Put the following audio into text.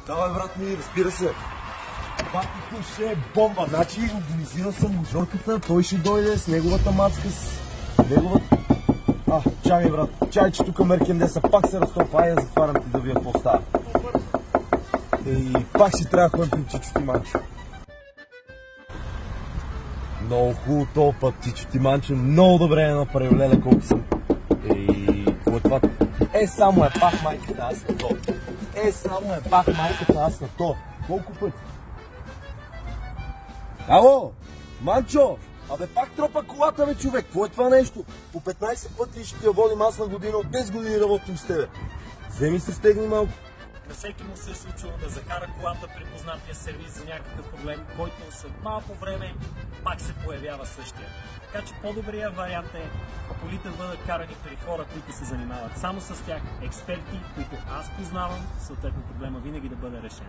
Давай, брат ми, разбира се. Батко ще е бомба. Значи, организирал съм му Жорката, той ще дойде с неговата мацка, с неговата... чай ми, брат, чай, че тук Меркендеса пак се разтопа, ай, затварям ти да вия какво става. Пак ще трябва да ходим при Чичо Тиманчо. Много хубаво този път, Чичо Тиманчо, много добре е направил, леле колко съм. Какво е това? Само е пах майката аз на то. Само е пах майката аз на то. Колко пъти? Ало, Манчо, пак тропа колата, бе, човек. Какво е това нещо? По 15 пъти ще ти я водим аз на година, от 10 години работим с тебе. Вземи се стегни малко. На всеки му се е случило да закара колата при познатия сервис за някакъв проблем, който след малко време пак се появява същия. Така че по-добрият вариант е колите бъдат карани при хора, които се занимават само с тях, експерти, които аз познавам, съответно проблема винаги да бъде решен.